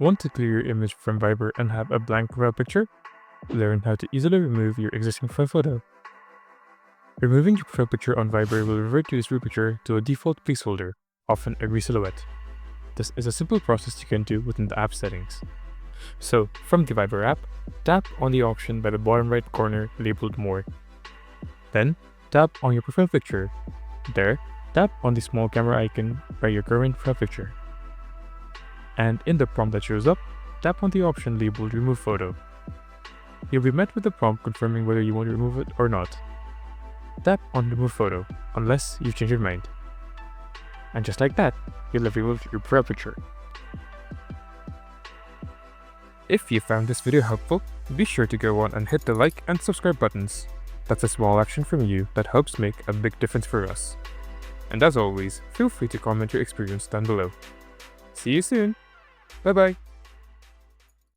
Want to clear your image from Viber and have a blank profile picture? Learn how to easily remove your existing profile photo. Removing your profile picture on Viber will revert your displayed picture to a default placeholder, often a grey silhouette. This is a simple process you can do within the app settings. So, from the Viber app, tap on the option by the bottom right corner labeled More. Then, tap on your profile picture. There, tap on the small camera icon by your current profile picture. And in the prompt that shows up, tap on the option labeled Remove Photo. You'll be met with a prompt confirming whether you want to remove it or not. Tap on Remove Photo, unless you've changed your mind. And just like that, you'll have removed your profile picture. If you found this video helpful, be sure to go on and hit the like and subscribe buttons. That's a small action from you that helps make a big difference for us. And as always, feel free to comment your experience down below. See you soon! Bye bye!